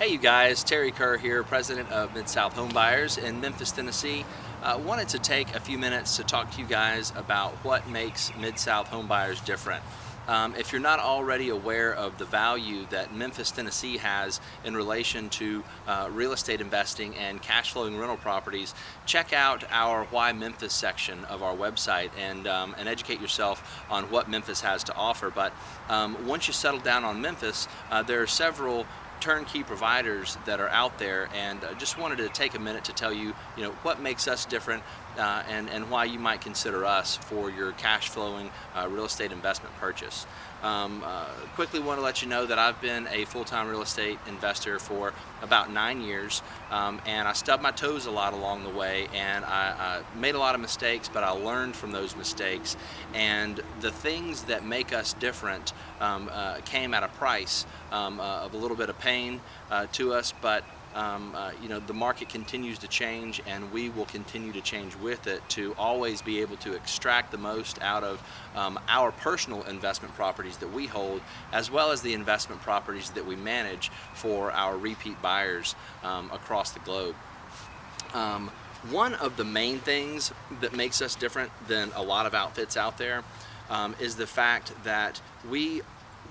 Hey you guys, Terry Kerr here, president of Mid-South Homebuyers in Memphis, Tennessee. Wanted to take a few minutes to talk to you guys about what makes Mid-South Homebuyers different. If you're not already aware of the value that Memphis, Tennessee has in relation to real estate investing and cash flowing rental properties, check out our Why Memphis section of our website and educate yourself on what Memphis has to offer. But once you settle down on Memphis, there are several turnkey providers that are out there, and just wanted to take a minute to tell you, what makes us different and why you might consider us for your cash flowing real estate investment purchase. Quickly want to let you know that I've been a full-time real estate investor for about 9 years, and I stubbed my toes a lot along the way, and I made a lot of mistakes, but I learned from those mistakes, and the things that make us different came at a price of a little bit of pain to us, but the market continues to change, and we will continue to change with it to always be able to extract the most out of our personal investment properties that we hold, as well as the investment properties that we manage for our repeat buyers across the globe. One of the main things that makes us different than a lot of outfits out there is the fact that we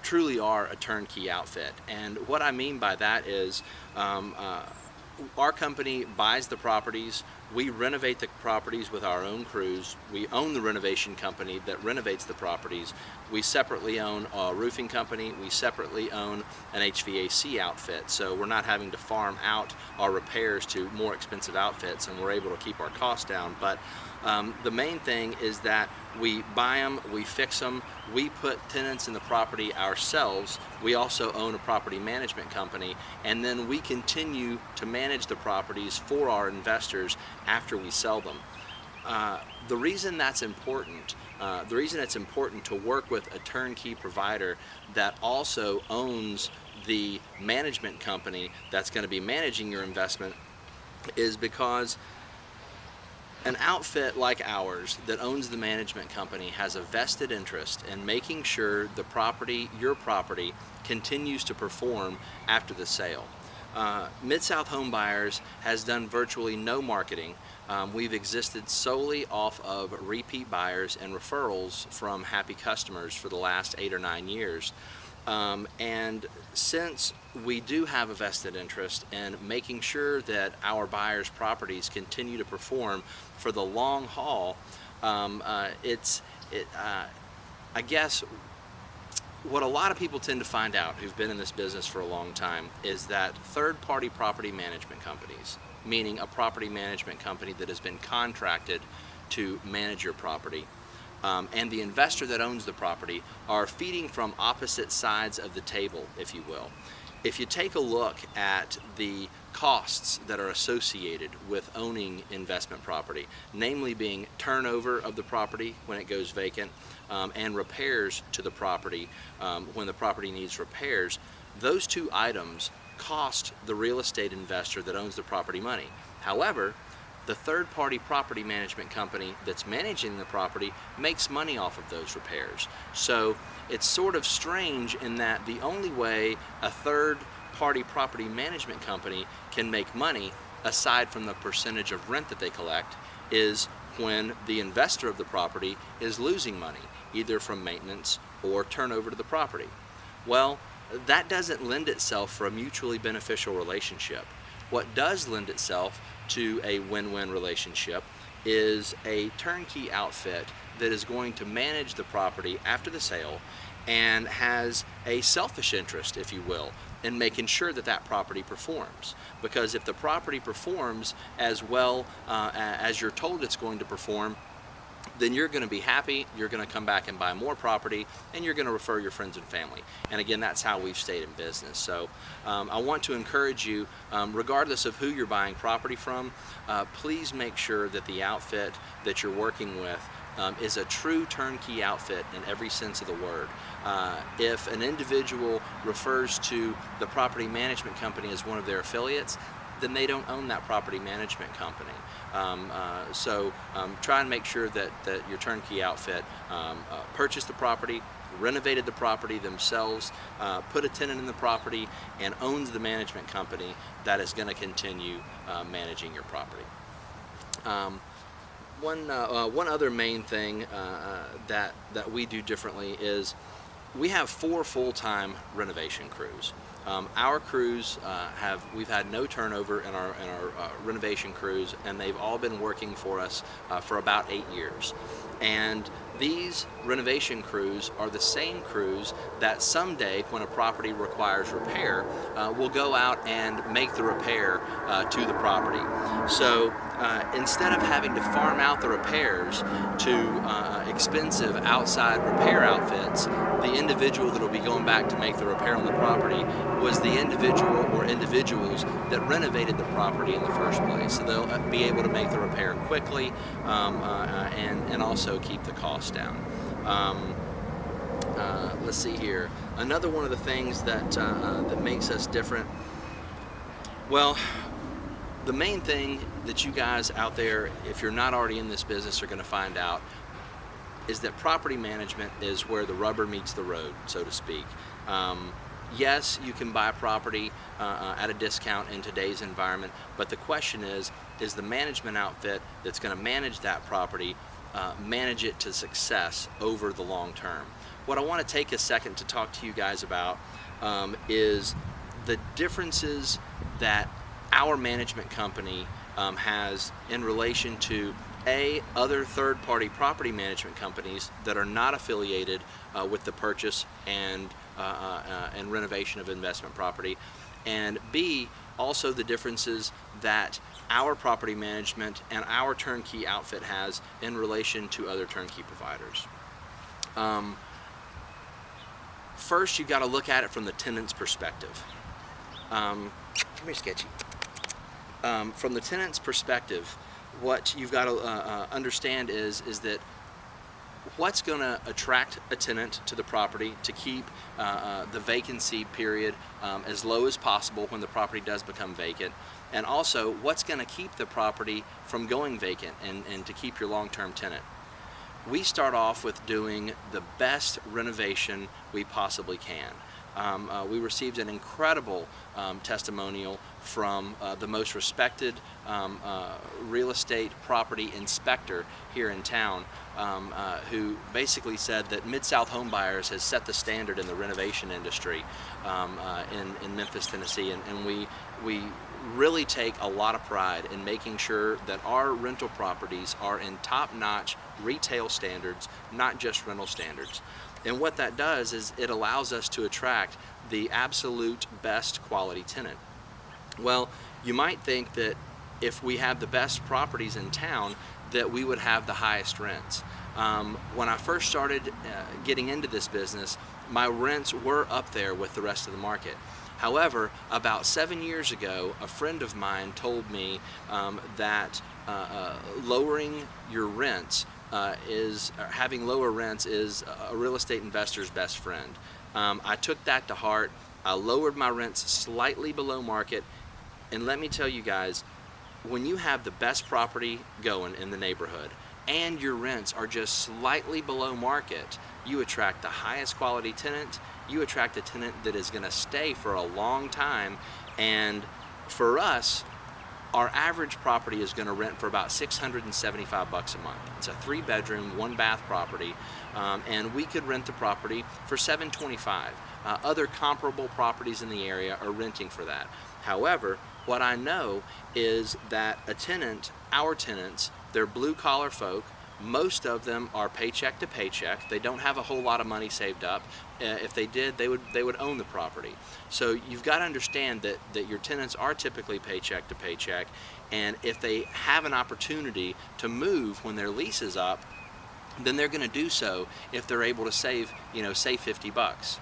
truly are a turnkey outfit. And what I mean by that is our company buys the properties, we renovate the properties with our own crews, we own the renovation company that renovates the properties, we separately own a roofing company, we separately own an HVAC outfit, so we're not having to farm out our repairs to more expensive outfits, and we're able to keep our costs down. But the main thing is that we buy them, we fix them, we put tenants in the property ourselves, we also own a property management company, and then we continue to manage the properties for our investors after we sell them. The reason that's important, the reason it's important to work with a turnkey provider that also owns the management company that's going to be managing your investment is because an outfit like ours that owns the management company has a vested interest in making sure the property, your property, continues to perform after the sale. Mid-South Homebuyers has done virtually no marketing. We've existed solely off of repeat buyers and referrals from happy customers for the last 8 or 9 years. And since we do have a vested interest in making sure that our buyers' properties continue to perform for the long haul, I guess what a lot of people tend to find out who've been in this business for a long time is that third-party property management companies, meaning a property management company that has been contracted to manage your property, and the investor that owns the property, are feeding from opposite sides of the table, if you will. If you take a look at the costs that are associated with owning investment property, namely being turnover of the property when it goes vacant, and repairs to the property when the property needs repairs, those two items cost the real estate investor that owns the property money. However, the third-party property management company that's managing the property makes money off of those repairs. So it's sort of strange in that the only way a third-party property management company can make money, aside from the percentage of rent that they collect, is when the investor of the property is losing money, either from maintenance or turnover to the property. Well, that doesn't lend itself for a mutually beneficial relationship. What does lend itself to a win-win relationship is a turnkey outfit that is going to manage the property after the sale and has a selfish interest, if you will, in making sure that that property performs. Because if the property performs as well as you're told it's going to perform, then you're going to be happy, you're going to come back and buy more property, and you're going to refer your friends and family. And again, that's how we've stayed in business. So I want to encourage you, regardless of who you're buying property from, please make sure that the outfit that you're working with is a true turnkey outfit in every sense of the word. If an individual refers to the property management company as one of their affiliates, then they don't own that property management company. So try and make sure that your turnkey outfit purchase the property, renovated the property themselves, put a tenant in the property, and owns the management company that is going to continue managing your property. One other main thing that we do differently is we have 4 full-time renovation crews. Our crews we've had no turnover in our renovation crews, and they've all been working for us for about 8 years. And these renovation crews are the same crews that someday, when a property requires repair, will go out and make the repair to the property. So instead of having to farm out the repairs to expensive outside repair outfits, the individual that will be going back to make the repair on the property was the individual or individuals that renovated the property in the first place. So they'll be able to make the repair quickly and also keep the costs down. Let's see here. Another one of the things that makes us different, well, the main thing that you guys out there, if you're not already in this business, are going to find out is that property management is where the rubber meets the road, so to speak. Yes, you can buy property at a discount in today's environment, but the question is the management outfit that's going to manage that property manage it to success over the long term? What I want to take a second to talk to you guys about is the differences that our management company has in relation to other third-party property management companies that are not affiliated with the purchase and renovation of investment property, and B, also the differences that our property management and our turnkey outfit has in relation to other turnkey providers. First, you've got to look at it from the tenant's perspective. Come here, Sketchy. From the tenant's perspective, what you've got to understand is that what's going to attract a tenant to the property to keep the vacancy period as low as possible when the property does become vacant, and also what's going to keep the property from going vacant and to keep your long-term tenant. We start off with doing the best renovation we possibly can. We received an incredible testimonial from the most respected real estate property inspector here in town, who basically said that Mid-South Homebuyers has set the standard in the renovation industry in Memphis, Tennessee, and we really take a lot of pride in making sure that our rental properties are in top-notch retail standards, not just rental standards. And what that does is it allows us to attract the absolute best quality tenant. Well, you might think that if we have the best properties in town, that we would have the highest rents. When I first started getting into this business, my rents were up there with the rest of the market. However, about 7 years ago, a friend of mine told me that lowering your rents having lower rents is a real estate investor's best friend. I took that to heart. I lowered my rents slightly below market, and let me tell you guys, when you have the best property going in the neighborhood and your rents are just slightly below market, you attract the highest quality tenant, you attract a tenant that is going to stay for a long time, and for us, our average property is going to rent for about $675 a month. It's a 3-bedroom, 1-bath property, and we could rent the property for $725. Other comparable properties in the area are renting for that. However, what I know is that our tenants, they're blue-collar folk. Most of them are paycheck to paycheck. They don't have a whole lot of money saved up. If they did, they would own the property. So you've got to understand that your tenants are typically paycheck to paycheck, and if they have an opportunity to move when their lease is up, then they're going to do so if they're able to save, say $50.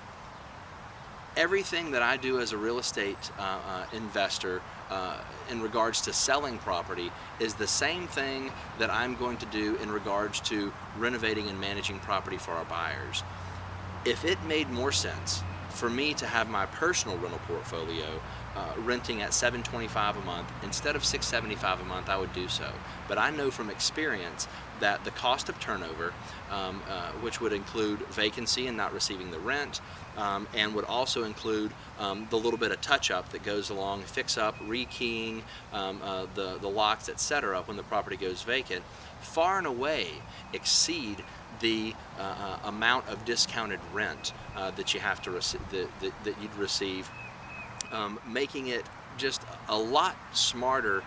Everything that I do as a real estate investor in regards to selling property is the same thing that I'm going to do in regards to renovating and managing property for our buyers. If it made more sense for me to have my personal rental portfolio renting at $725 a month instead of $675 a month, I would do so. But I know from experience that the cost of turnover, which would include vacancy and not receiving the rent, and would also include the little bit of touch-up that goes along, fix-up, rekeying, the locks, etc., when the property goes vacant, far and away exceed the amount of discounted rent that you have to that you'd receive, making it just a lot smarter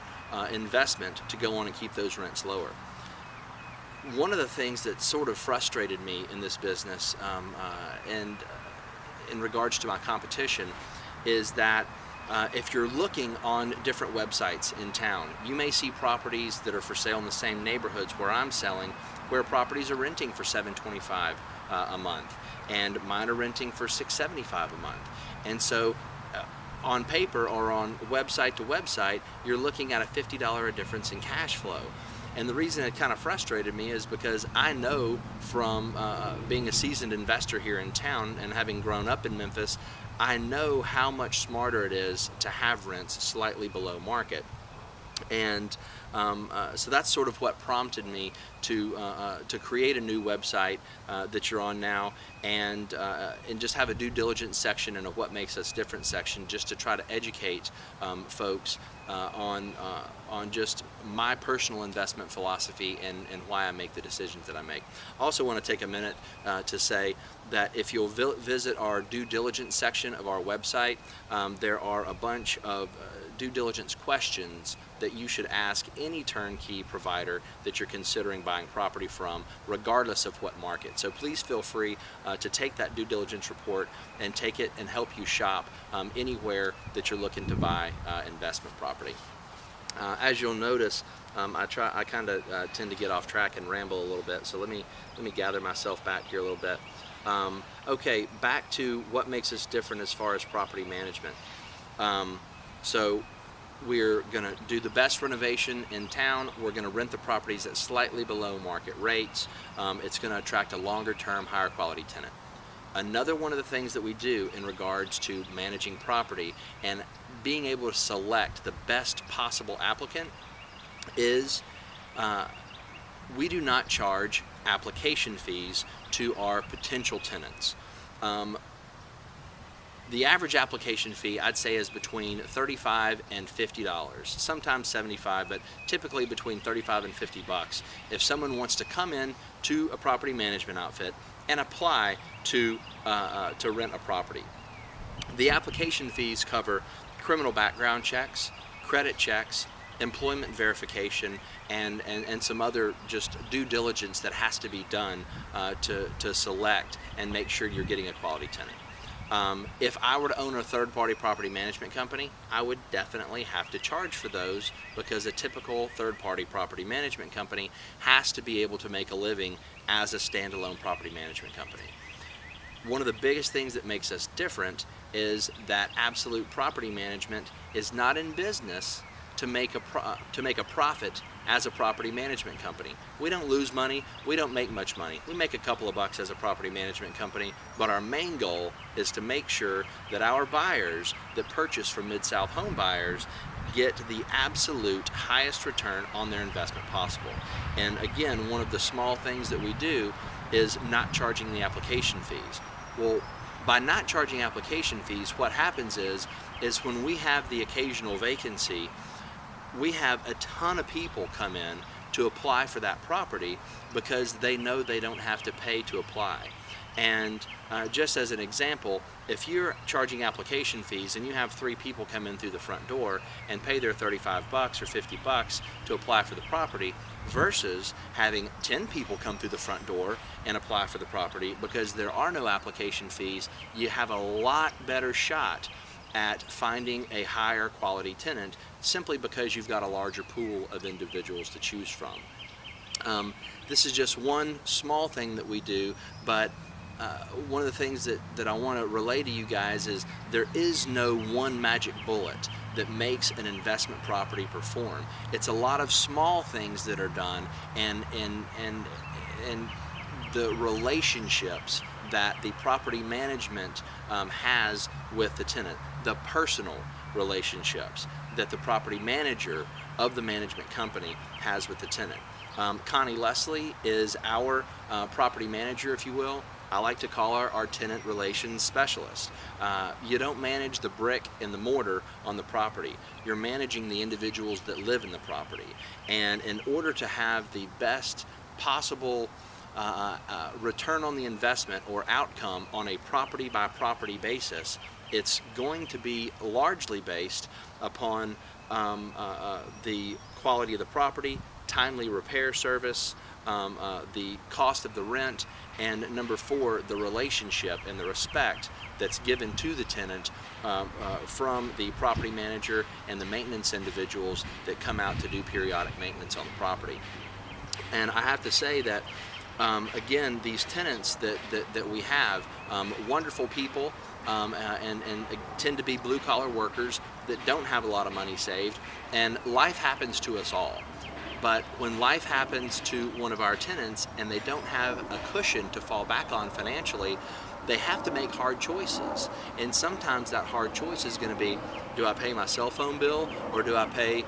investment to go on and keep those rents lower. One of the things that sort of frustrated me in this business, and in regards to my competition, is that if you're looking on different websites in town, you may see properties that are for sale in the same neighborhoods where I'm selling, where properties are renting for $725 a month, and mine are renting for $675 a month. And so on paper or on website to website, you're looking at a $50 a difference in cash flow. And the reason it kind of frustrated me is because I know from being a seasoned investor here in town and having grown up in Memphis, I know how much smarter it is to have rents slightly below market. And so that's sort of what prompted me to create a new website that you're on now, and just have a due diligence section and a what makes us different section, just to try to educate folks on just my personal investment philosophy and why I make the decisions that I make. I also want to take a minute to say that if you'll visit our due diligence section of our website, there are a bunch of due diligence questions that you should ask any turnkey provider that you're considering buying property from, regardless of what market. So please feel free to take that due diligence report and take it and help you shop anywhere that you're looking to buy investment property. As you'll notice, I kind of tend to get off track and ramble a little bit, so let me gather myself back here a little bit. Okay, back to what makes us different as far as property management. So we're going to do the best renovation in town. We're going to rent the properties at slightly below market rates. It's going to attract a longer term, higher quality tenant. Another one of the things that we do in regards to managing property and being able to select the best possible applicant is we do not charge application fees to our potential tenants. The average application fee, I'd say, is between $35 and $50, sometimes $75, but typically between $35 and $50 if someone wants to come in to a property management outfit and apply to rent a property. The application fees cover criminal background checks, credit checks, employment verification, and some other just due diligence that has to be done to select and make sure you're getting a quality tenant. If I were to own a third-party property management company, I would definitely have to charge for those, because a typical third-party property management company has to be able to make a living as a standalone property management company. One of the biggest things that makes us different is that Absolute Property Management is not in business to make a profit as a property management company. We don't lose money, we don't make much money. We make a couple of bucks as a property management company, but our main goal is to make sure that our buyers that purchase from Mid-South Homebuyers get the absolute highest return on their investment possible. And again, one of the small things that we do is not charging the application fees. Well, by not charging application fees, what happens is when we have the occasional vacancy, we have a ton of people come in to apply for that property because they know they don't have to pay to apply. And just as an example, if you're charging application fees and you have 3 people come in through the front door and pay their $35 or $50 to apply for the property, versus having 10 people come through the front door and apply for the property, because there are no application fees, you have a lot better shot at finding a higher quality tenant, simply because you've got a larger pool of individuals to choose from. This is just one small thing that we do, but one of the things that I want to relay to you guys is there is no one magic bullet that makes an investment property perform. It's a lot of small things that are done, and the relationships that the property management has with the tenant, the personal relationships that the property manager of the management company has with the tenant. Connie Leslie is our property manager, if you will. I like to call her our tenant relations specialist. You don't manage the brick and the mortar on the property. You're managing the individuals that live in the property. And in order to have the best possible return on the investment or outcome on a property by property basis, it's going to be largely based upon the quality of the property, timely repair service, the cost of the rent, and number 4, the relationship and the respect that's given to the tenant from the property manager and the maintenance individuals that come out to do periodic maintenance on the property. And I have to say that again, these tenants that we have, wonderful people, and tend to be blue-collar workers that don't have a lot of money saved, and life happens to us all. But when life happens to one of our tenants and they don't have a cushion to fall back on financially, they have to make hard choices. And sometimes that hard choice is going to be, do I pay my cell phone bill, or do I pay,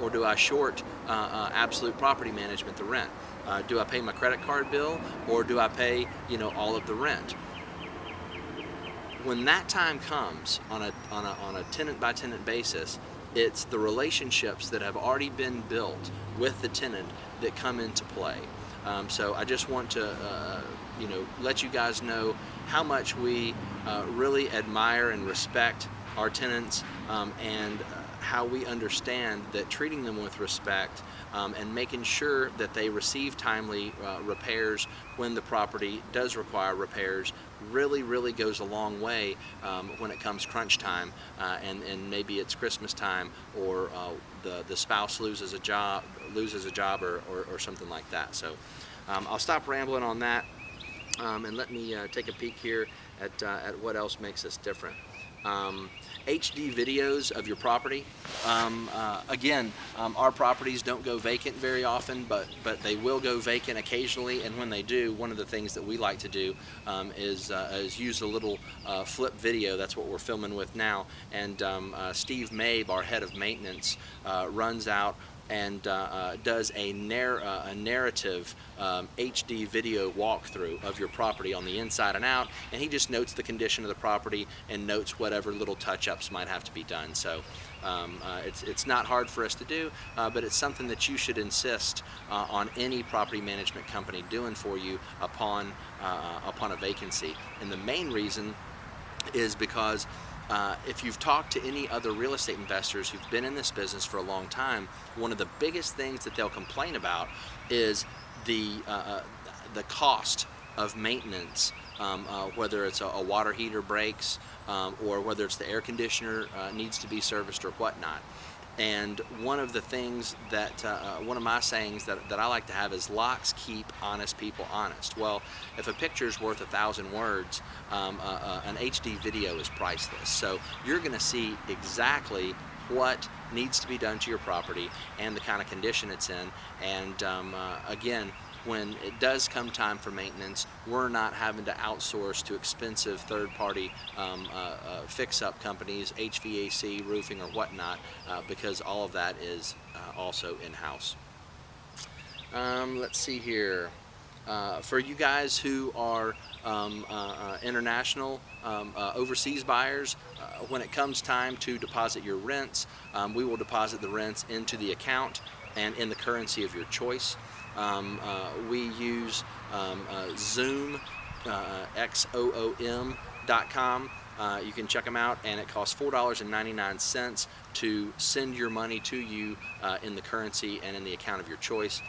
or do I short absolute property management the rent? Do I pay my credit card bill, or do I pay, all of the rent? When that time comes on a tenant by tenant basis, it's the relationships that have already been built with the tenant that come into play. So I just want to let you guys know how much we really admire and respect our tenants, and how we understand that treating them with respect and making sure that they receive timely repairs when the property does require repairs really goes a long way when it comes crunch time, and maybe it's Christmas time, or the spouse loses a job or something like that. So I'll stop rambling on that, and let me take a peek here at what else makes us different. HD videos of your property. Again, our properties don't go vacant very often, but they will go vacant occasionally, and when they do, one of the things that we like to do is use a little flip video. That's what we're filming with now, and Steve Mabe, our head of maintenance, runs out and does a narrative HD video walkthrough of your property on the inside and out, and he just notes the condition of the property and notes whatever little touch-ups might have to be done. So it's not hard for us to do, but it's something that you should insist on any property management company doing for you upon a vacancy. And the main reason is because if you've talked to any other real estate investors who've been in this business for a long time, one of the biggest things that they'll complain about is the cost of maintenance, whether it's a water heater breaks, or whether it's the air conditioner needs to be serviced or whatnot. And one of the things that, one of my sayings that I like to have is, locks keep honest people honest. Well, if a picture's worth 1,000 words, an HD video is priceless. So you're going to see exactly what needs to be done to your property and the kind of condition it's in. And again, when it does come time for maintenance, we're not having to outsource to expensive third-party fix-up companies, HVAC, roofing, or whatnot, because all of that is also in-house. Let's see here. For you guys who are international, overseas buyers, when it comes time to deposit your rents, we will deposit the rents into the account and in the currency of your choice. We use Zoom, XOOM.com. You can check them out, and it costs $4.99 to send your money to you in the currency and in the account of your choice.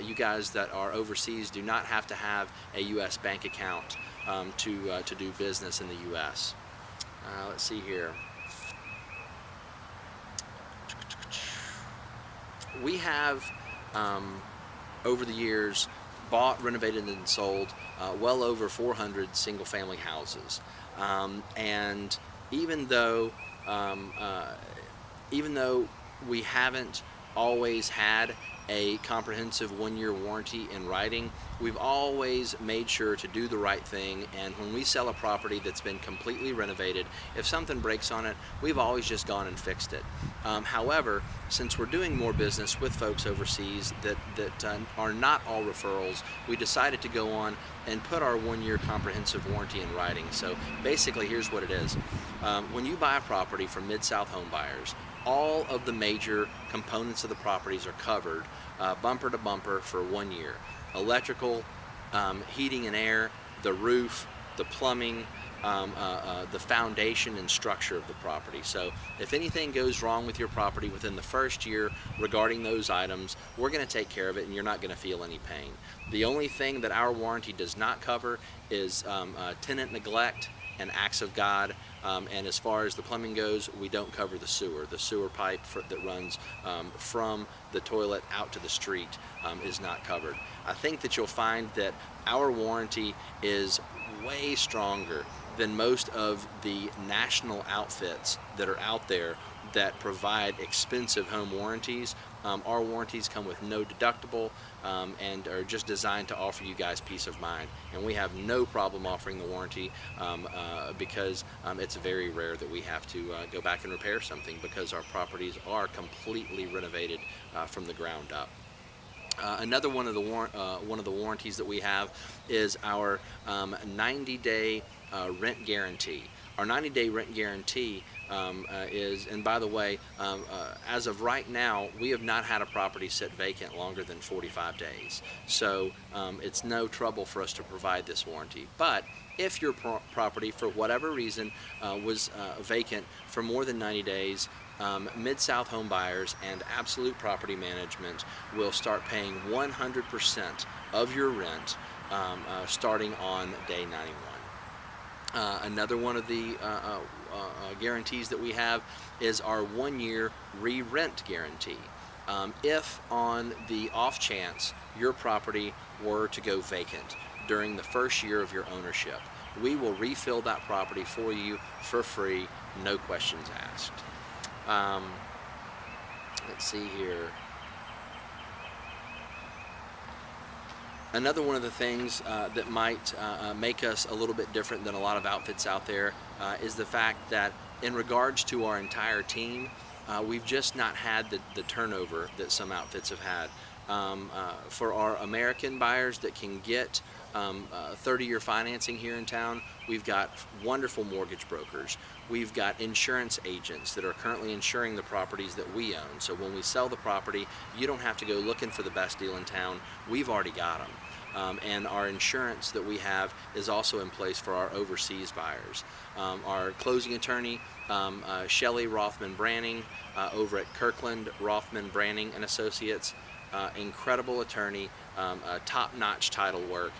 You guys that are overseas do not have to have a U.S. bank account to do business in the U.S. Let's see here. We have over the years bought, renovated, and sold well over 400 single-family houses, and even though we haven't always had a comprehensive one-year warranty in writing, we've always made sure to do the right thing, and when we sell a property that's been completely renovated, if something breaks on it, we've always just gone and fixed it. However, since we're doing more business with folks overseas that are not all referrals, we decided to go on and put our 1-year comprehensive warranty in writing. So basically, here's what it is. When you buy a property from Mid-South Homebuyers, all of the major components of the properties are covered bumper to bumper for 1 year. Electrical, heating and air, the roof, the plumbing, the foundation and structure of the property. So if anything goes wrong with your property within the first year regarding those items, we're going to take care of it and you're not going to feel any pain. The only thing that our warranty does not cover is tenant neglect and acts of God. And as far as the plumbing goes, we don't cover the sewer. The sewer pipe that runs from the toilet out to the street is not covered. I think that you'll find that our warranty is way stronger than most of the national outfits that are out there that provide expensive home warranties. Our warranties come with no deductible and are just designed to offer you guys peace of mind. And we have no problem offering the warranty because it's very rare that we have to go back and repair something, because our properties are completely renovated from the ground up. Another one of the warranties that we have is our 90-day rent guarantee. Our 90-day rent guarantee is, and by the way, as of right now, we have not had a property sit vacant longer than 45 days. So it's no trouble for us to provide this warranty. But if your property, for whatever reason, was vacant for more than 90 days, Mid-South Homebuyers and Absolute Property Management will start paying 100% of your rent starting on day 91. Another one of the guarantees that we have is our 1-year re-rent guarantee. If on the off chance your property were to go vacant during the first year of your ownership, we will refill that property for you for free, no questions asked. Let's see here. Another one of the things that might make us a little bit different than a lot of outfits out there is the fact that in regards to our entire team, we've just not had the turnover that some outfits have had. For our American buyers that can get 30-year financing here in town, we've got wonderful mortgage brokers. We've got insurance agents that are currently insuring the properties that we own. So when we sell the property, you don't have to go looking for the best deal in town. We've already got them. And our insurance that we have is also in place for our overseas buyers. Our closing attorney, Shelley Rothman Branning, over at Kirkland Rothman Branning and Associates, incredible attorney, top-notch title work,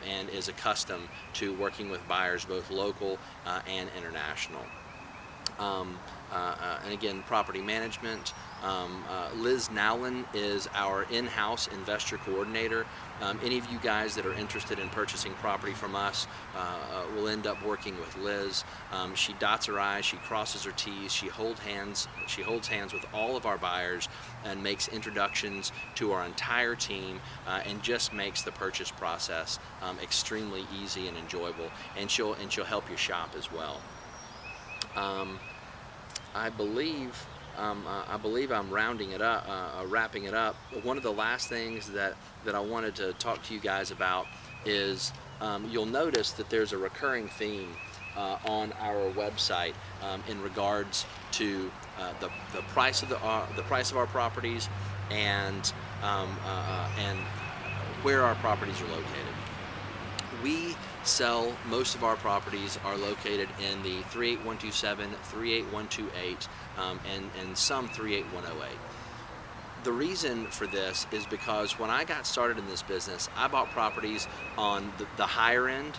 and is accustomed to working with buyers both local and international. And again, property management. Liz Nowlin is our in-house investor coordinator. Any of you guys that are interested in purchasing property from us will end up working with Liz. She dots her I's, she crosses her T's, she holds hands with all of our buyers and makes introductions to our entire team and just makes the purchase process extremely easy and enjoyable. And she'll help you shop as well. I believe I'm rounding it up, wrapping it up. One of the last things that I wanted to talk to you guys about is you'll notice that there's a recurring theme on our website in regards to the price of our properties and where our properties are located. We sell, most of our properties are located in the 38127, 38128, and some 38108. The reason for this is because when I got started in this business, I bought properties on the higher end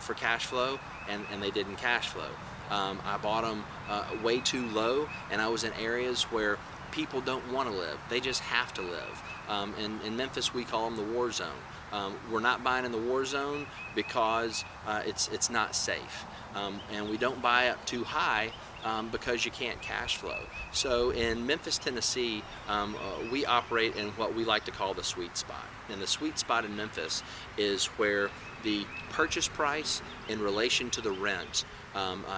for cash flow, and they didn't cash flow. I bought them way too low, and I was in areas where people don't want to live. They just have to live. In Memphis, we call them the war zone. We're not buying in the war zone because it's not safe. And we don't buy up too high because you can't cash flow. So in Memphis, Tennessee, we operate in what we like to call the sweet spot. And the sweet spot in Memphis is where the purchase price in relation to the rent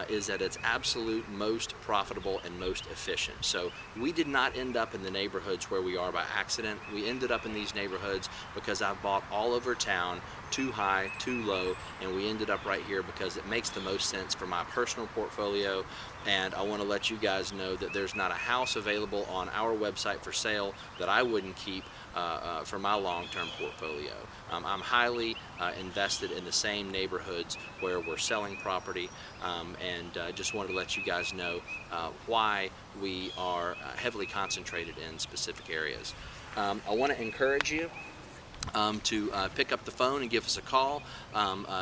is at its absolute most profitable and most efficient. So we did not end up in the neighborhoods where we are by accident. We ended up in these neighborhoods because I've bought all over town, too high, too low, and we ended up right here because it makes the most sense for my personal portfolio. And I want to let you guys know that there's not a house available on our website for sale that I wouldn't keep for my long-term portfolio. I'm highly invested in the same neighborhoods where we're selling property, and just wanted to let you guys know why we are heavily concentrated in specific areas. I want to encourage you to pick up the phone and give us a call.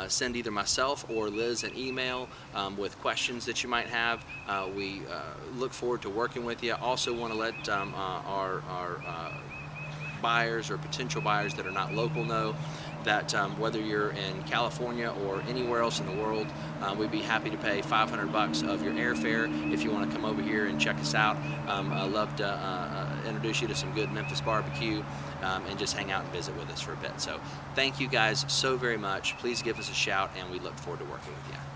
Send either myself or Liz an email with questions that you might have. We look forward to working with you. I also want to let our buyers or potential buyers that are not local know that whether you're in California or anywhere else in the world, we'd be happy to pay $500 of your airfare if you want to come over here and check us out. I'd love to introduce you to some good Memphis barbecue and just hang out and visit with us for a bit. So thank you guys so very much. Please give us a shout, and we look forward to working with you.